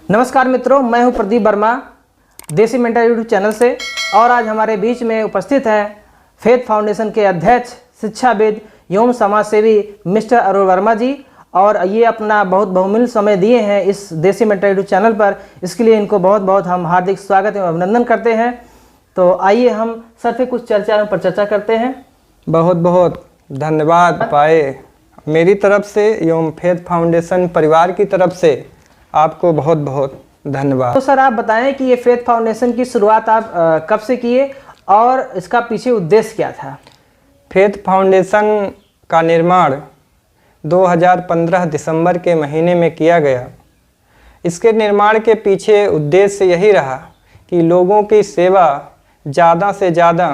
नमस्कार मित्रों, मैं हूं प्रदीप वर्मा देसी मेंटर यूट्यूब चैनल से। और आज हमारे बीच में उपस्थित हैं फेथ फाउंडेशन के अध्यक्ष, शिक्षाविद एवं समाजसेवी मिस्टर अरुण वर्मा जी। और ये अपना बहुत बहुमूल्य समय दिए हैं इस देसी मेंटर यूट्यूब चैनल पर, इसके लिए इनको बहुत बहुत हम हार्दिक स्वागत एवं अभिनंदन करते हैं। तो आइए हम सर से कुछ चर्चाओं पर चर्चा करते हैं। बहुत बहुत धन्यवाद पाए मेरी तरफ से एवं फेथ फाउंडेशन परिवार की तरफ से आपको बहुत बहुत धन्यवाद। तो सर आप बताएं कि ये फेथ फाउंडेशन की शुरुआत आप कब से किए और इसका पीछे उद्देश्य क्या था? फेथ फाउंडेशन का निर्माण 2015 दिसंबर के महीने में किया गया। इसके निर्माण के पीछे उद्देश्य यही रहा कि लोगों की सेवा ज़्यादा से ज़्यादा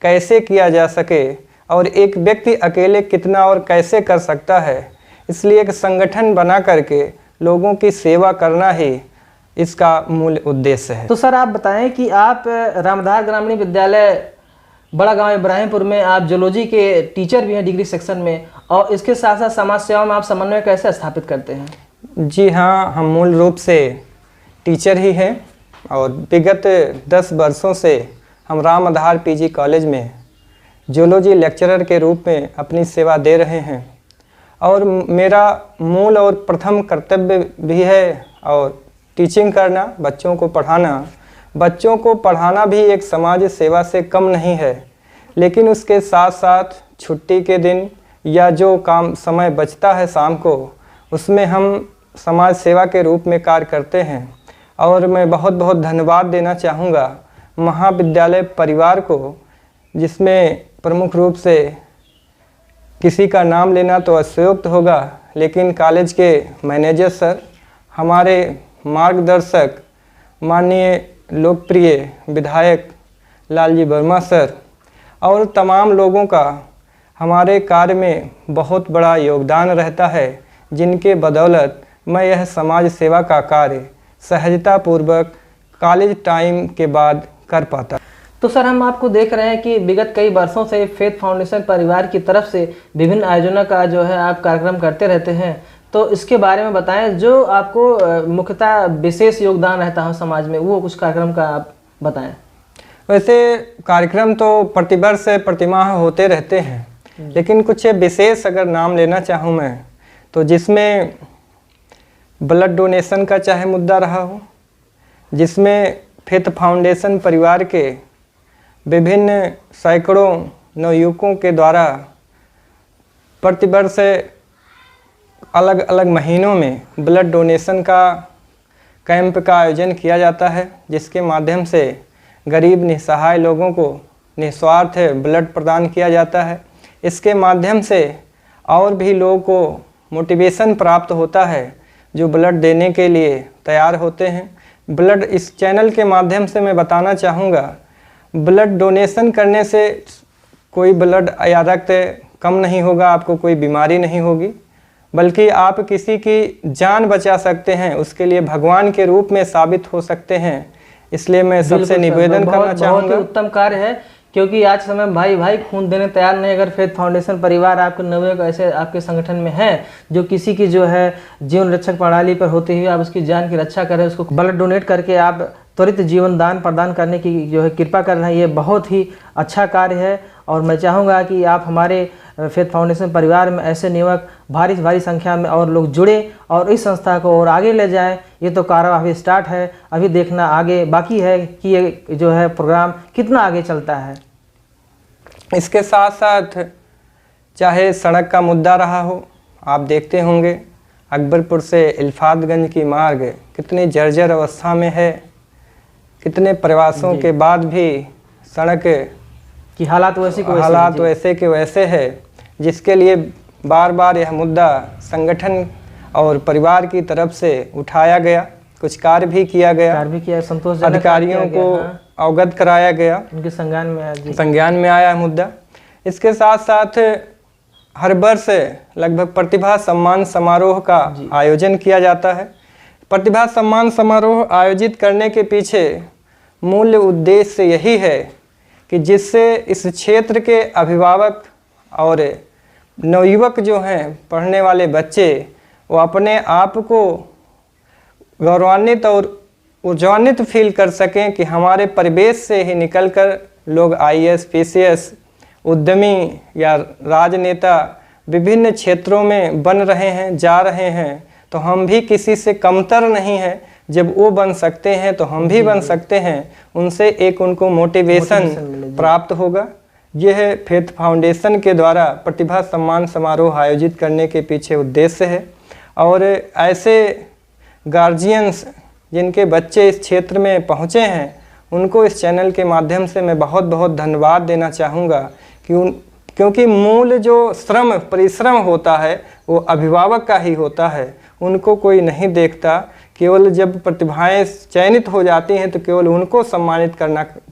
कैसे किया जा सके और एक व्यक्ति अकेले कितना और कैसे कर सकता है। इसलिए एक संगठन बना करके लोगों की सेवा करना ही इसका मूल उद्देश्य है। तो सर आप बताएं कि आप रामधार ग्रामीण विद्यालय बड़ा गांव इब्राहिमपुर में आप जूलॉजी के टीचर भी हैं डिग्री सेक्शन में, और इसके साथ साथ समाज सेवा में आप समन्वय कैसे स्थापित करते हैं? जी हाँ, हम मूल रूप से टीचर ही हैं और विगत 10 वर्षों से हम रामधार पीजी कॉलेज में जूलॉजी लेक्चरर के रूप में अपनी सेवा दे रहे हैं। और मेरा मूल और प्रथम कर्तव्य भी है और टीचिंग करना, बच्चों को पढ़ाना। बच्चों को पढ़ाना भी एक समाज सेवा से कम नहीं है, लेकिन उसके साथ साथ छुट्टी के दिन या जो काम समय बचता है शाम को, उसमें हम समाज सेवा के रूप में कार्य करते हैं। और मैं बहुत बहुत धन्यवाद देना चाहूँगा महाविद्यालय परिवार को, जिसमें प्रमुख रूप से किसी का नाम लेना तो अतिशयोक्त होगा, लेकिन कॉलेज के मैनेजर सर, हमारे मार्गदर्शक माननीय लोकप्रिय विधायक लालजी वर्मा सर और तमाम लोगों का हमारे कार्य में बहुत बड़ा योगदान रहता है, जिनके बदौलत मैं यह समाज सेवा का कार्य सहजतापूर्वक कॉलेज टाइम के बाद कर पाता। तो सर हम आपको देख रहे हैं कि विगत कई वर्षों से फेथ फाउंडेशन परिवार की तरफ से विभिन्न आयोजनों का जो है आप कार्यक्रम करते रहते हैं। तो इसके बारे में बताएं, जो आपको मुख्यतः विशेष योगदान रहता है समाज में, वो कुछ कार्यक्रम का आप बताएं। वैसे कार्यक्रम तो प्रतिवर्ष प्रतिमाह होते रहते हैं, लेकिन कुछ विशेष अगर नाम लेना चाहूँ मैं, तो जिसमें ब्लड डोनेशन का चाहे मुद्दा रहा हो, जिसमें फेथ फाउंडेशन परिवार के विभिन्न सैकड़ों नवयुवकों के द्वारा प्रतिवर्ष अलग अलग महीनों में ब्लड डोनेशन का कैंप का आयोजन किया जाता है, जिसके माध्यम से गरीब निसहाय लोगों को निस्वार्थ ब्लड प्रदान किया जाता है। इसके माध्यम से और भी लोगों को मोटिवेशन प्राप्त होता है जो ब्लड देने के लिए तैयार होते हैं। ब्लड इस चैनल के माध्यम से मैं बताना चाहूँगा, ब्लड डोनेशन करने से कोई ब्लड या रक्त कम नहीं होगा, आपको कोई बीमारी नहीं होगी, बल्कि आप किसी की जान बचा सकते हैं, उसके लिए भगवान के रूप में साबित हो सकते हैं। इसलिए मैं सबसे निवेदन करना चाहूँगा। बहुत ही उत्तम कार्य है, क्योंकि आज समय भाई भाई खून देने तैयार नहीं। अगर फेथ फाउंडेशन परिवार आपके नवयुवक ऐसे आपके संगठन में हैं जो किसी की जो है जीवन रक्षक प्रणाली पर होते हुए आप उसकी जान की रक्षा करें, उसको ब्लड डोनेट करके आप त्वरित जीवन दान प्रदान करने की जो है कृपा कर रहे हैं, ये बहुत ही अच्छा कार्य है। और मैं चाहूँगा कि आप हमारे फेथ फाउंडेशन परिवार में ऐसे युवक भारी संख्या में और लोग जुड़े और इस संस्था को और आगे ले जाएं। ये तो कार्य अभी स्टार्ट है, अभी देखना आगे बाकी है कि ये जो है प्रोग्राम कितना आगे चलता है। इसके साथ साथ चाहे सड़क का मुद्दा रहा हो, आप देखते होंगे अकबरपुर से इल्फातगंज की मार्ग कितनी जर्जर अवस्था में है, कितने प्रयासों के बाद भी सड़क की हालात वैसे के वैसे है, जिसके लिए बार बार यह मुद्दा संगठन और परिवार की तरफ से उठाया गया, कुछ कार्य भी किया गया, संतोष अधिकारियों को अवगत कराया गया, उनके संज्ञान में आया मुद्दा। इसके साथ साथ हर वर्ष लगभग प्रतिभा सम्मान समारोह का आयोजन किया जाता है। प्रतिभा सम्मान समारोह आयोजित करने के पीछे मूल उद्देश्य यही है कि जिससे इस क्षेत्र के अभिभावक और नवयुवक जो हैं, पढ़ने वाले बच्चे, वो अपने आप को गौरवान्वित और ऊर्जान्वित फील कर सकें कि हमारे परिवेश से ही निकलकर लोग आईएएस, पीसीएस, उद्यमी या राजनेता विभिन्न क्षेत्रों में बन रहे हैं, जा रहे हैं, तो हम भी किसी से कमतर नहीं हैं। जब वो बन सकते हैं तो हम भी बन सकते हैं। उनसे एक उनको मोटिवेशन प्राप्त होगा। यह फेथ फाउंडेशन के द्वारा प्रतिभा सम्मान समारोह आयोजित करने के पीछे उद्देश्य है। और ऐसे गार्जियंस जिनके बच्चे इस क्षेत्र में पहुँचे हैं, उनको इस चैनल के माध्यम से मैं बहुत बहुत धन्यवाद देना चाहूँगा क्योंकि मूल जो श्रम परिश्रम होता है वो अभिभावक का ही होता है। उनको कोई नहीं देखता। केवल जब प्रतिभाएं चयनित हो जाती हैं तो केवल उनको सम्मानित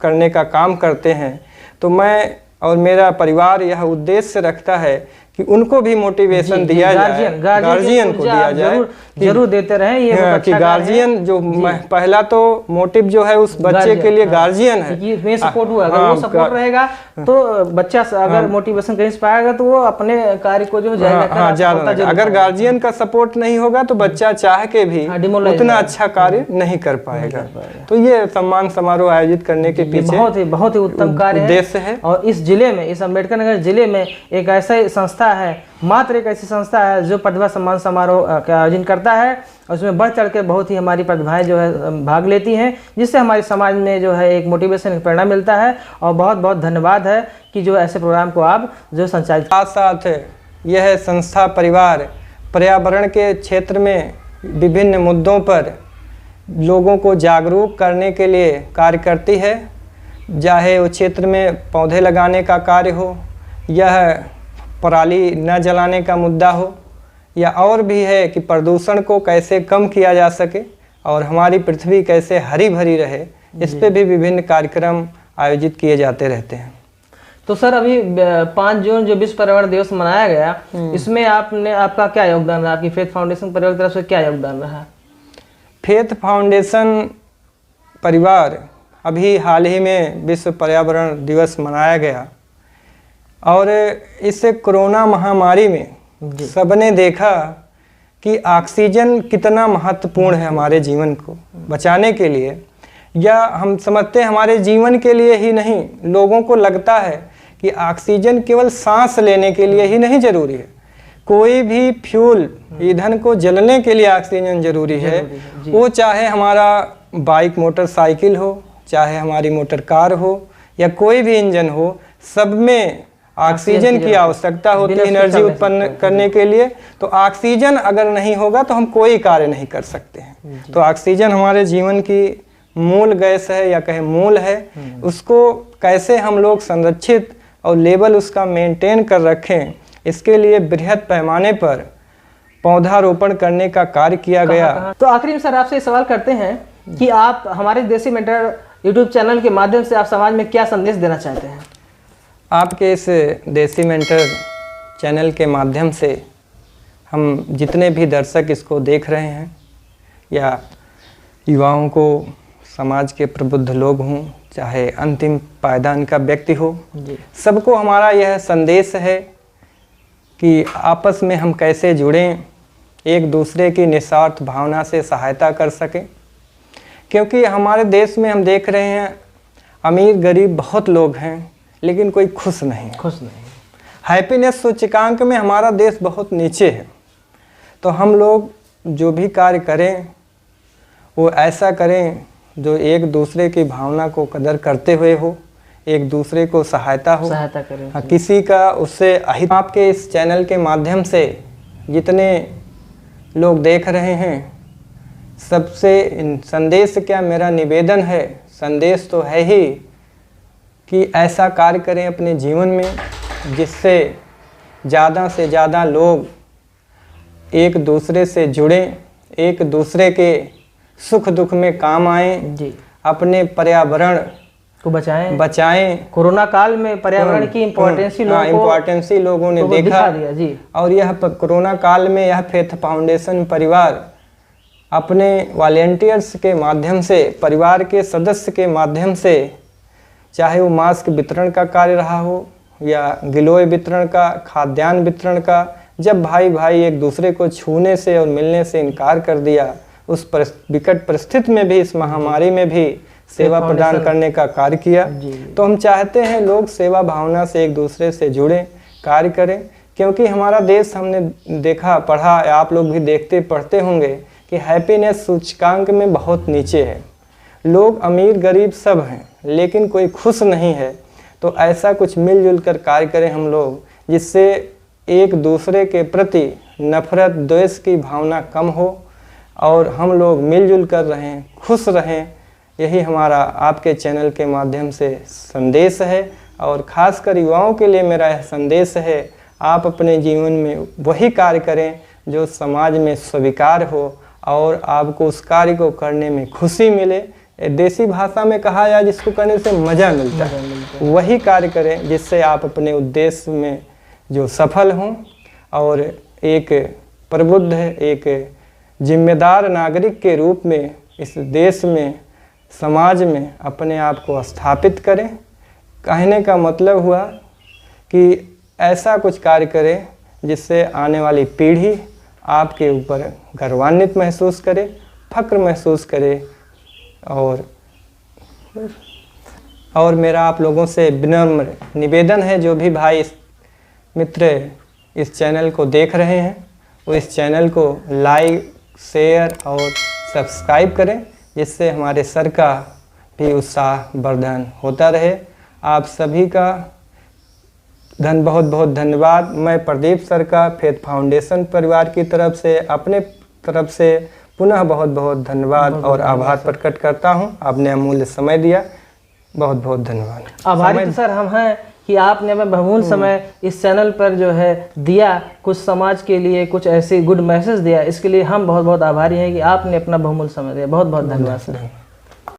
करने का काम करते हैं। तो मैं और मेरा परिवार यह उद्देश्य रखता है कि उनको भी मोटिवेशन दिया जाए, गार्जियन को दिया जाए, जरूर देते रहें। ये कि गार्जियन जो पहला तो मोटिव जो है उस बच्चे के लिए गार्जियन है। मैं सपोर्ट हुआ, अगर वो सपोर्ट रहेगा तो बच्चा अगर मोटिवेशन कहीं से पाएगा तो वो अपने कार्य को जो जारी। अगर गार्जियन का सपोर्ट नहीं होगा तो बच्चा चाह के भी उतना अच्छा कार्य नहीं कर पाएगा। तो ये सम्मान समारोह आयोजित करने के पीछे बहुत ही उत्तम कार्य उद्देश्य है। और इस जिले में, इस अम्बेडकर नगर जिले में एक ऐसा संस्था है, मात्र एक ऐसी संस्था है जो प्रतिभा सम्मान समारोह का आयोजन करता है। और उसमें बढ़ चढ़ के बहुत ही हमारी प्रतिभाएं जो है भाग लेती हैं, जिससे हमारे समाज में जो है एक मोटिवेशन, एक प्रेरणा मिलता है। और बहुत बहुत धन्यवाद है कि जो ऐसे प्रोग्राम को आप जो संचालित। साथ साथ यह संस्था परिवार पर्यावरण के क्षेत्र में विभिन्न मुद्दों पर लोगों को जागरूक करने के लिए कार्य करती है। चाहे उस क्षेत्र में पौधे लगाने का कार्य हो, यह पराली न जलाने का मुद्दा हो, या और भी है कि प्रदूषण को कैसे कम किया जा सके और हमारी पृथ्वी कैसे हरी भरी रहे, इस पे भी विभिन्न कार्यक्रम आयोजित किए जाते रहते हैं। तो सर, अभी 5 जून जो विश्व पर्यावरण दिवस मनाया गया, इसमें आपका क्या योगदान रहा? आपकी फेथ फाउंडेशन परिवार की तरफ से क्या योगदान रहा? फेथ फाउंडेशन परिवार अभी हाल ही में विश्व पर्यावरण दिवस मनाया गया और इस कोरोना महामारी में सबने देखा कि ऑक्सीजन कितना महत्वपूर्ण है हमारे जीवन को बचाने के लिए। या हम समझते हैं हमारे जीवन के लिए ही नहीं, लोगों को लगता है कि ऑक्सीजन केवल सांस लेने के लिए ही नहीं जरूरी है। कोई भी फ्यूल ईंधन को जलने के लिए ऑक्सीजन जरूरी है। वो चाहे हमारा बाइक मोटरसाइकिल हो, चाहे हमारी मोटर कार हो, या कोई भी इंजन हो, सब में ऑक्सीजन की आवश्यकता होती है एनर्जी उत्पन्न करने के लिए। तो ऑक्सीजन अगर नहीं होगा तो हम कोई कार्य नहीं कर सकते हैं। तो ऑक्सीजन हमारे जीवन की मूल गैस है या कहे मूल है। उसको कैसे हम लोग संरक्षित और लेवल उसका मेंटेन कर रखें, इसके लिए बृहद पैमाने पर पौधारोपण करने का कार्य किया गया। तो आखिरी में सर आपसे सवाल करते हैं कि आप हमारे देसी मेंटर यूट्यूब चैनल के माध्यम से आप समाज में क्या संदेश देना चाहते हैं? आपके इस देसी मेंटर चैनल के माध्यम से हम जितने भी दर्शक इसको देख रहे हैं, या युवाओं को, समाज के प्रबुद्ध लोग हों, चाहे अंतिम पायदान का व्यक्ति हो, सबको हमारा यह संदेश है कि आपस में हम कैसे जुड़ें, एक दूसरे की निस्वार्थ भावना से सहायता कर सकें। क्योंकि हमारे देश में हम देख रहे हैं अमीर गरीब बहुत लोग हैं, लेकिन कोई खुश नहीं है। हैप्पीनेस सूचकांक में हमारा देश बहुत नीचे है। तो हम लोग जो भी कार्य करें वो ऐसा करें जो एक दूसरे की भावना को कदर करते हुए हो, एक दूसरे को सहायता करें। हाँ, किसी का उससे अहित। आपके इस चैनल के माध्यम से जितने लोग देख रहे हैं, सबसे संदेश क्या मेरा निवेदन है, संदेश तो है ही कि ऐसा कार्य करें अपने जीवन में जिससे ज़्यादा से ज़्यादा लोग एक दूसरे से जुड़ें, एक दूसरे के सुख दुख में काम आएं, अपने पर्यावरण को बचाएं। कोरोना काल में पर्यावरण की इम्पोर्टेंस लोगों ने देखा दिया जी। और यह कोरोना काल में यह फेथ फाउंडेशन परिवार अपने वॉलेंटियर्स के माध्यम से, परिवार के सदस्य के माध्यम से, चाहे वो मास्क वितरण का कार्य रहा हो या गिलोय वितरण का, खाद्यान्न वितरण का, जब भाई भाई एक दूसरे को छूने से और मिलने से इनकार कर दिया उस विकट परिस्थिति में भी, इस महामारी में भी सेवा प्रदान करने का कार्य किया। तो हम चाहते हैं लोग सेवा भावना से एक दूसरे से जुड़ें, कार्य करें, क्योंकि हमारा देश, हमने देखा पढ़ा, आप लोग भी देखते पढ़ते होंगे कि हैप्पीनेस सूचकांक में बहुत नीचे है। लोग अमीर गरीब सब हैं, लेकिन कोई खुश नहीं है। तो ऐसा कुछ मिलजुल कर कार्य करें हम लोग, जिससे एक दूसरे के प्रति नफरत द्वेष की भावना कम हो और हम लोग मिलजुल कर रहें, खुश रहें। यही हमारा आपके चैनल के माध्यम से संदेश है, और ख़ासकर युवाओं के लिए मेरा यह संदेश है, आप अपने जीवन में वही कार्य करें जो समाज में स्वीकार हो और आपको उस कार्य को करने में खुशी मिले। देसी भाषा में कहा जाए, जिसको करने से मज़ा मिलता है, वही कार्य करें जिससे आप अपने उद्देश्य में जो सफल हों और एक प्रबुद्ध, एक जिम्मेदार नागरिक के रूप में इस देश में, समाज में अपने आप को स्थापित करें। कहने का मतलब हुआ कि ऐसा कुछ कार्य करें जिससे आने वाली पीढ़ी आपके ऊपर गर्वान्वित महसूस करे, फक्र महसूस करे। और मेरा आप लोगों से विनम्र निवेदन है, जो भी भाई मित्र इस चैनल को देख रहे हैं, वो इस चैनल को लाइक, शेयर और सब्सक्राइब करें, जिससे हमारे सर का भी उत्साह वर्धन होता रहे। आप सभी का बहुत बहुत धन्यवाद। मैं प्रदीप सर का फेथ फाउंडेशन परिवार की तरफ से, अपने तरफ से पुनः बहुत बहुत धन्यवाद और आभार प्रकट करता हूं। आपने अमूल्य समय दिया, बहुत बहुत धन्यवाद। आभारी तो सर हम हैं कि आपने हमें बहुमूल्य समय इस चैनल पर जो है दिया, कुछ समाज के लिए कुछ ऐसी गुड मैसेज दिया, इसके लिए हम बहुत बहुत आभारी हैं कि आपने अपना बहुमूल्य समय दिया। बहुत बहुत धन्यवाद सर।